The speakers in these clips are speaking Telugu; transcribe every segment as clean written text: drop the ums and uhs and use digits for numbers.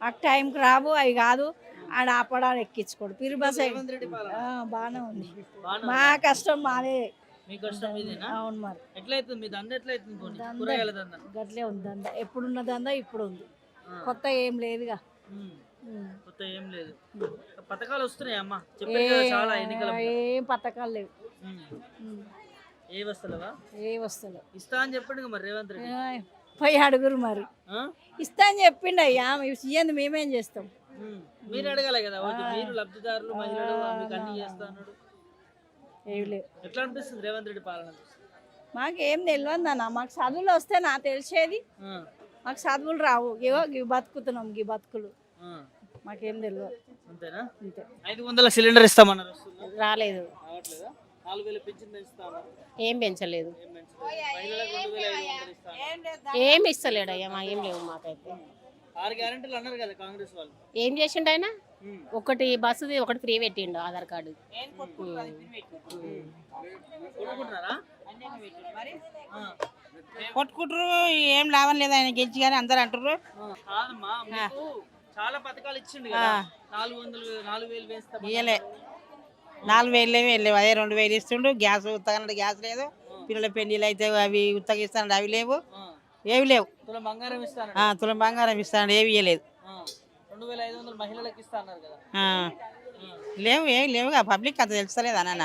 ఆ టైంకి రావు అవి కాదు ఆడ ఆపడాలు ఎక్కించుకోడు పిరి బస్ రేవంత్ రెడ్డి పాలన బాగానే ఉంది బాగానే మా ఉందా? కష్టం మాదే మీ కష్టం ఇదేనా? అవును మరి ఎట్లయితుంది మీ దంద ఎట్లయితుంది పోనీ? దంద కూరగాయల దంద గట్లే ఉంది దంద ఎప్పుడున్న దంద ఇప్పుడు ఉంది ఆ. కొత్త ఏం లేదుగా ఉమ్. ఉమ్. కొత్త ఏం లేదు. పథకాలు వస్తున్నాయి అమ్మా చెప్పారు కదా చాలా ఎన్నికల ముందు. ఏం పథకాలు లేవు ఉమ్. ఉమ్. ఏ వస్తలేవా? ఏ వస్తలేవు ఇస్తా అని చెప్పండి మరి రేవంత్ రెడ్డి. పోయి అడుగురు మరి ఆ? ఇస్తా అని చెప్పిండు అయ్యా ఇయ్యంది మేమేం చేస్తాం మీరు అడగాలి కదా ఓకే, మీరు లబ్ధిదారులు మహిళలు మీకు అన్ని చేస్తా అన్నాడు. ఏమి లేవు ఎట్లా అనిపిస్తుంది రేవంత్ రెడ్డి పాలన చూస్తే? మాకేం తెలియదు అన్న మాకు చదువులు వస్తే నా తెలిసేది ఆ. మాకు చదువులు రావు ఏవో ఇవి బతుకుతున్నాం ఈ బతుకులు ఆ. మాకేం తెలియదు అంతేనా? అంతే 500 సిలిండర్ ఇస్తామన్నారు, వస్తుందా? రాలేదు, రావట్లేదా? 4000 పింఛన్ పెంచుతా అన్నారు. ఏం పెంచలేదు, ఏం పెంచలేదు. మహిళలకు 2500 ఇస్తా అన్నారు. ఏం ఇస్తలేడు అయ్యా, మా ఏం లేవు మాకైతే. 6 గ్యారెంటీలు అన్నారు కదా కాంగ్రెస్ వాళ్ళు. ఏం చేసిండు ఆయన? ఉమ్. ఒకటి బస్సుది ఒకటి ఫ్రీ పెట్టిండు ఆధార్ కార్డు. కొట్టుకుంటున్నారా? ఆ. కొట్టుకుంటారు, ఏం లాభం లేదు ఆయన గెలిచి కానీ అందరు అంటారు. కాదమ్మా, మీకు చాలా పథకాలు ఇచ్చిండు కదా. 4,000 వేస్తా ఇయ్యలే, 4,000 వెళ్ళలేవు, అదే 2,000 ఇస్తుండు. గ్యాస్ ఉత్తగా గ్యాస్ లేదు, పిల్లల పెళ్లిళ్ళు అయితే అవి ఉత్తగా ఇస్తాడు, అవి లేవు, ఏవి లేవు. తులం బంగారం ఇస్తాను. తులం బంగారం ఇస్తాడు, ఏవి ఇయ్యలేదు. 2,500 మహిళలకు ఇస్తా అన్నారు కదా. లేవు, ఏవి లేవుగా. పబ్లిక్ అంత తెలుస్తలేదు అన్న.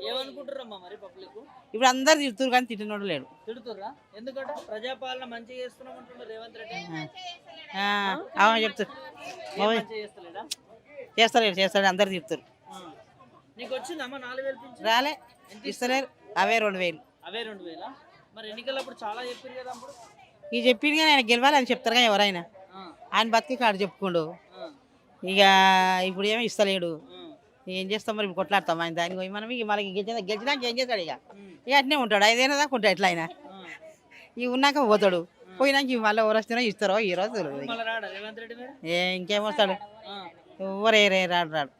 ఏమనుకుంటారమ్మా మరి పబ్లిక్? ఇప్పుడు అందరు తిడుతురు కానీ తిట్టినోడు లేడు. తిడుతుర్రా? ఎందుకంటే ప్రజాపాలన మంచిగా చేస్తున్నాం అంటున్నారు రేవంత్ రెడ్డి. అవును చెప్తారు, మంచిగా చేస్తలేడా? చేస్తాడు అందరు తిడుతురు. నీకు వచ్చిందమ్మా 4,000 పింఛన్? రాలే, ఇస్తలేరు, అవే 2,000. అవే 2,000. మరి ఎన్నికలప్పుడు చాలా చెప్పారు కదా అప్పుడు. ఇక చెప్పింది కానీ ఆయన గెలవాలి అని చెప్తారు కానీ ఎవరైనా ఆయన బతికి కాడు చెప్పుకోండు. ఇక ఇప్పుడు ఏమీ ఇస్తలేడు, ఏం చేస్తాం మరి? కొట్లాడతాం ఆయన దానికి పోయి మనం. ఇక మనకి గెలిచినాక ఏం చేస్తాడు? ఇక అట్నే ఉంటాడు, 5 ఏళ్ళ దాకా ఉంటాడు ఎట్లా ఆయన. ఇక ఉన్నాక పోతాడు, పోయినాక మళ్ళీ ఎవరు వస్తున్నారో ఇస్తారో ఈ రోజు మళ్ళీ రాడా రేవంత్ రెడ్డి మరి? ఇంకేం వస్తాడు? ఎవరే రాడు రాడు.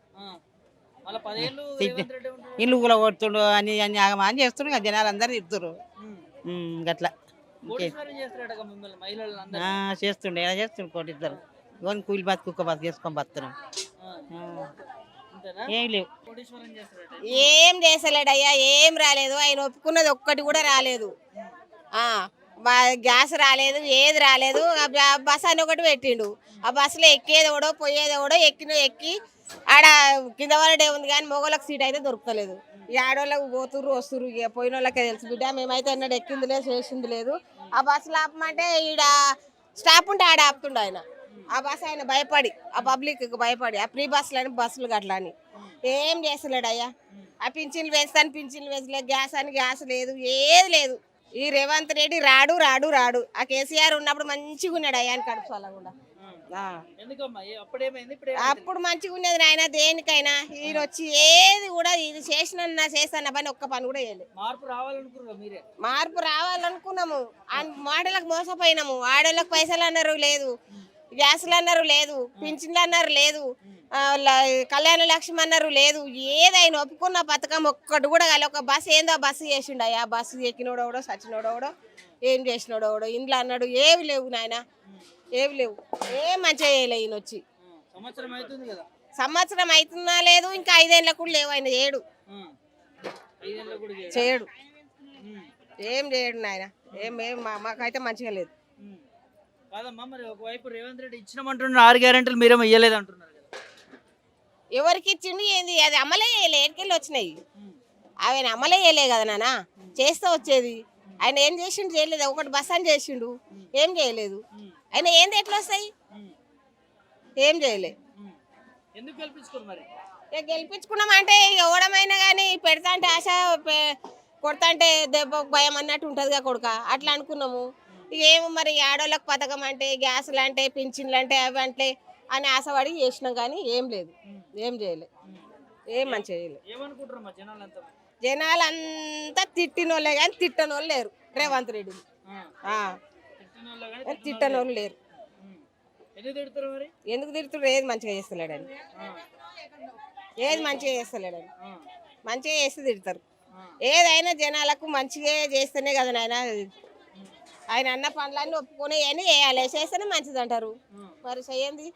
మళ్ళీ 10 ఏళ్ళు రేవంత్ రెడ్డి ఉంటాడు. ఇల్లు కూడా కొడుతుండు అని అన్ని ఆగమాని చేస్తుండు, ఇక జనాలు అందరు తిడుతురు గట్లా. కోటీశ్వరం చేస్తాడట మిమ్మల్ని మహిళలు అందరూ. చేస్తుండే, ఎలా చేస్తుండు కోటిద్దరు. ఇవన్నీ కూలి బతుకు కుక్క బతుకు చేసుకొని బతున్నాం. అంతేనా? ఏం లేవు, కోటీశ్వరం చేస్తాడట. ఏం చేసలేడయ్యా, ఏం రాలేదు. ఆయన ఒప్పుకున్నది ఒక్కటి కూడా రాలేదు. గ్యాస్ రాలేదు, ఏది రాలేదు. బస్ అని ఒకటి పెట్టిండు, ఆ బస్సులో ఎక్కేది ఎవడో పోయేది ఎవడో ఎక్కి ఆడ కింద పడే ఉంది కానీ మొగోళ్ళకి సీట్ అయితే దొరకలేదు. ఈ ఆడవాళ్ళకి పోతుర్రు వస్తుర్రు, ఇక పోయిన వాళ్ళకే తెలుసు బిడ్డ. మేమైతే అన్నాడు ఎక్కింది లేదు, చేసింది లేదు. ఆ బస్సులు ఆపమంటే ఈడ స్టాప్ ఉంటే ఆడ ఆపుతుండు ఆయన. ఆ బస్సు ఆయన భయపడి, ఆ పబ్లిక్ భయపడి, ఆ ఫ్రీ బస్సులని బస్సులు గట్లా అని ఏం చేస్తలేడు అయ్యా. ఆ పింఛన్లు వేస్తాను, పింఛన్లు వేసలేదు. గ్యాస్ అని గ్యాస్ లేదు, ఏది లేదు. ఈ రేవంత్ రెడ్డి రాడు రాడు రాడు. ఆ కేసీఆర్ ఉన్నప్పుడు మంచిగా ఉన్నాడు అయ్యా అని కడుపు అలా కూడా. ఎందుకమ్మా అప్పుడేమైంది? ఇప్పుడు అప్పుడు మంచిగా ఉండేది నాయన, దేనికైనా. ఈయన వచ్చి ఏది కూడా ఇది చేస్తాను పని ఒక్క పని కూడా చేయలేదు. మార్పు రావాలనుకున్నారు మీరే? మార్పు రావాలనుకున్నాము, మాటలకు మోసపోయినాము. ఆడోళ్ళకి పైసలు అన్నారు లేదు, గ్యాసులు అన్నారు లేదు, పింఛన్లు అన్నారు లేదు, కళ్యాణ లక్ష్మి అన్నారు లేదు. ఏదైనా ఒప్పుకున్న పథకం ఒక్కటి కూడా కాదు. ఒక బస్సు ఏందో ఆ బస్సు చేసిండు అయ్యా. బస్సు ఎక్కినోడోడో సచ్చినోడోడో ఏం చేసినోడోడో ఇంట్లో అన్నాడు. ఏవి లేవు నాయన, ఏవి లేవు. ఏం మంచిగా చేయలే ఈయన వచ్చి. సంవత్సరం అవుతుంది కదా. సంవత్సరం అవుతున్నా లేదు, ఇంకా 5 ఏళ్ళకు కూడా లేవు. ఆయన చేయడు, 5 ఏళ్ళు కూడా చేయడు, ఏం చేయడు నాయన. ఏం మాకైతే మంచిగా లేదు. కాదమ్మా, మరి ఒకవైపు రేవంత్ రెడ్డి ఇచ్చినామంటున్నారు 6 గ్యారెంటీలు, మీరేమో ఇయ్యలేదు అంటున్నారు కదా. ఎవరికి ఇచ్చిండు ఏంది? అది అమలే చేయలే, ఎక్కడికి వచ్చినాయి ఆయన అమలే చేయలే కదా నాన్న. చేస్తే వచ్చేది. ఆయన ఏం చేసిండు? చేయలేదు. ఒకటి బస్ అని చేసిండు, ఏం చేయలేదు. ఆయన ఏంది ఎట్లా వస్తాయి? ఏం చేయలే. ఎందుకు గెలిపించుకోరు మరి? ఇక గెలిపించుకున్నాం అంటే ఎవడమైనా కానీ పెడతా అంటే ఆశ, కొడతా అంటే దెబ్బ భయం అన్నట్టు ఉంటుందిగా కొడుక. అట్లా అనుకున్నాము. ఇక ఏమో మరి ఆడోళ్ళకి పథకం అంటే, గ్యాసులు అంటే, పింఛన్లు అంటే, అవి అంటే అని ఆశపడి చేసినాం కానీ ఏం లేదు, ఏం చేయలే, ఏం మంచిగా చేయలేదు. ఏమనుకుంటారమ్మా జనాలంతా? జనాలంతా తిట్టినోళ్ళే కానీ తిట్టనోళ్ళు లేరు రేవంత్ రెడ్డిని. తిట్టనోళ్ళు లేరు. ఎందుకు తిడతారు మరి? ఎందుకు తిడుతున్నారు? ఏది మంచిగా చేస్తలేడని, ఏది మంచిగా చేస్తలేడని. మంచిగా చేస్తే తిడతారు. ఏదైనా జనాలకు మంచిగా చేస్తేనే కదా నాయన. ఆయన అన్న పనులన్నీ ఒప్పుకునే అని వేయాలి, చేస్తేనే మంచిది అంటారు. మరి చెయ్యండి.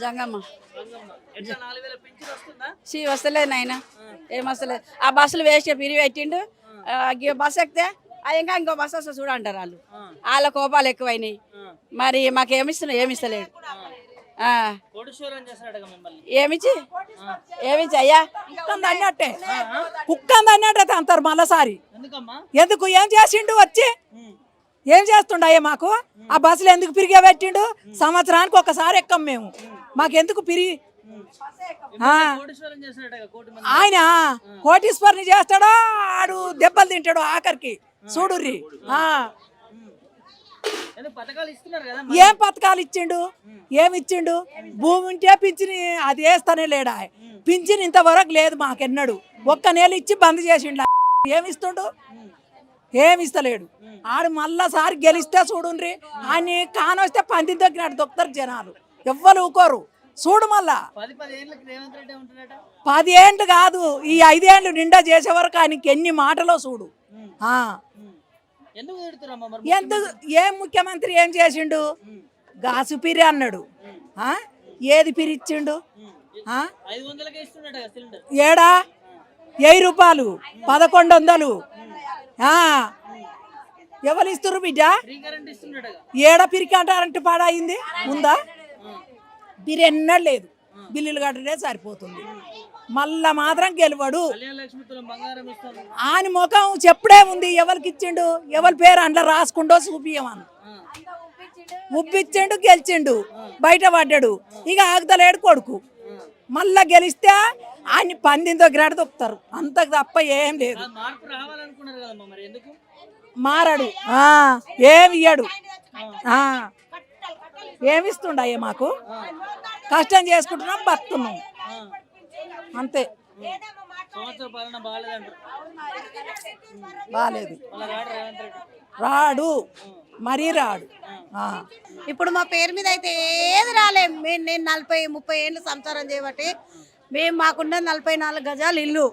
జంగమ్మ ఎట్లా 4000 పింఛన్ వస్తుందా? వస్తలేదు నాయన, ఏం వస్తలేదు. ఆ బస్సులు వేస్ట్ పిరి పెట్టిండు. బస్సు ఎక్కితే ఇంకా ఇంకో బస్సు వస్తే చూడ అంటారు వాళ్ళు. వాళ్ళ కోపాలు ఎక్కువైనాయి. మరి మాకు ఏమిస్తలేడు. కోటీశ్వరం చేస్తాడట మిమ్మల్ని. ఏమిచ్చి అయ్యా అన్నట్టే కుక్కంది అన్నట్టు అంటారు మళ్ళసారి. ఎందుకమ్మా? ఎందుకు ఏం చేసిండు వచ్చి ఏం చేస్తుండయ్యా మాకు? ఆ బస్సులు ఎందుకు పిరిగా పెట్టిండు? సంవత్సరానికి ఒకసారి ఎక్కం మేము. మాకెందుకు పిరిగి కోటీశ్వరం చేస్తాడట కోటి మంది. ఆయన కోటీశ్వరిని చేస్తాడో ఆడు దెబ్బలు తింటాడు ఆఖరికి చూడుర్రి. ఎందుకు పథకాలు ఇస్తున్నారు కదా? ఏం పథకాలు ఇచ్చిండు? ఏమిచ్చిండు? భూమి ఉంటే పింఛని అది వేస్తానే లేడా? పింఛన్ ఇంతవరకు లేదు మాకెన్నడు. ఒక్క నెల ఇచ్చి బంద్ చేసిండు. ఏమిస్తుండు? ఏమిస్తలేడు. ఆడు మళ్ళాసారి గెలిస్తే చూడుండ్రి. ఆయన కానొస్తే పంది దొక్కినట్టు దొక్కుతారు జనాలు. ఎవ్వరు ఊకోరు. చూడు మళ్ళా 10 ఏళ్ళకి రేవంత్ రెడ్డి ఉంటున్నాడట. 10 ఏండ్లు కాదు, ఈ 5 ఏండ్లు నిండా చేసే వరకు ఆయనకి ఎన్ని మాటలో చూడు. ఎందుకు తిడుతురమ్మా మరి? ఎందుకు? ఏం ముఖ్యమంత్రి ఏం చేసిండు? గాసు పిరి అన్నాడు. ఏది పిరి ఇచ్చిండు? 500కే ఇస్తున్నాడట కదా సిలిండర్. ఏడా 1000 రూపాయలు 1100. ఎవరు ఇస్తున్నారు బిడ్డ? ఫ్రీ కరెంట్ ఇస్తున్నాడట. ఏడ పిరికి అంటారంటే పాడైంది ఉందా? పిరి ఎన్నడూ లేదు. బిల్లులు కట్టడే సరిపోతుంది. మళ్ళా మాత్రం గెలవడు. కళ్యాణ లక్ష్మి తులం బంగారం ఇస్తాను. ఆయన ముఖం చెప్పుడే ఉంది. ఎవరికి ఇచ్చిండు? ఎవరి పేరు అందులో రాసుకుండో చూపియమని ఉప్పించిండు. గెలిచిండు, బయట పడ్డాడు. ఇక ఆగుతలేడు కొడుకు. మళ్ళా గెలిస్తే ఆయన పందింతో గిరాడు దొక్కుతారు. అంతకు తప్ప ఏం లేదు. మార్పు రావాలనుకున్నారు కదమ్మా, మరి ఎందుకు మారాడు? ఏమి ఇయ్యాడు. ఏమిస్తుండయ్యా మాకు? కష్టం చేసుకుంటున్నాం, బతున్నాం అంతే. సంవత్సరం పాలన బాగాలేదంటారు. బాగాలేదు. మళ్ళీ రాడు రేవంత్ రెడ్డి. రాడు, మరీ రాడు. ఇప్పుడు మా పేరు మీద అయితే ఏది రాలేదు. నేను 40-30 ఏళ్ళు సంసారం చేయబట్టి మాకున్న 44 గజాలు ఇల్లు.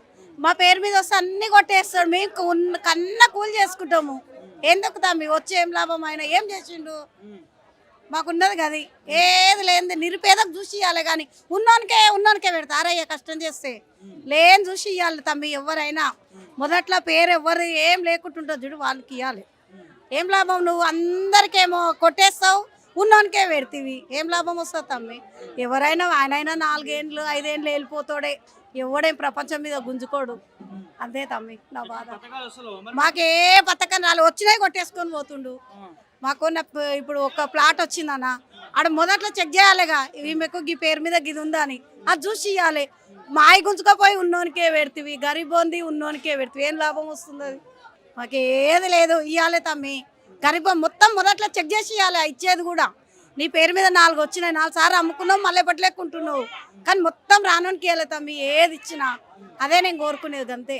మా పేరు మీద వస్తే అన్ని కొట్టేస్తాడు. మేము కన్నా కూలి చేసుకుంటాము. ఎందుకు తమ్మి వచ్చి ఏం లాభం? ఆయన ఏం చేసిండు? మాకున్నది గది ఏది లేని నిరుపేదకు చూసి ఇవ్వాలి. కానీ ఉన్నోనికే పెడతారయ్యా కష్టం చేస్తే. లేని చూసి ఇవ్వాలి తమ్మి. ఎవరైనా మొదట్లో పేరు ఎవరు ఏం లేకుంటుంటుంది చూడు, వాళ్ళకి ఇవ్వాలి. ఏం లాభం? నువ్వు అందరికేమో కొట్టేస్తావు, ఉన్నోనికే పెడతీవి. ఏం లాభం వస్తుంది తమ్మి? ఎవరైనా ఆయనైనా 4 ఏండ్లు 5 ఏండ్లు వెళ్ళిపోతాడే. ఎవడేం ప్రపంచం మీద గుంజుకోడు. అంతే తమ్మి నా బాధ. మాకే పథకం రాలేదు. వచ్చినాయి కొట్టేసుకొని పోతుండు. మాకున్న ఇప్పుడు ఒక ప్లాట్ వచ్చిందన్న, ఆడ మొదట్లో చెక్ చేయాలిగా ఈమెకు ఈ పేరు మీద గిది ఉందా అని. అది చూసి ఇవ్వాలి. మాయి గుంజుకపోయి ఉన్నోనికే పెడతీవి. గరీబోంది ఉన్నోనికే పెడతీవి. ఏం లాభం వస్తుంది? అది మాకు ఏది లేదు. ఇవ్వాలి తమ్మి. గరీబం మొత్తం మొదట్లో చెక్ చేసి ఇవ్వాలి. ఇచ్చేది కూడా నీ పేరు మీద 4 వచ్చినాయి. 4 సార్లు అమ్ముకున్నావు, మళ్ళీ పట్టలేకుంటున్నావు. కానీ మొత్తం రానోనికి ఇవ్వాలి తమ్మి. ఏది ఇచ్చినా అదే నేను కోరుకునేది అంతే.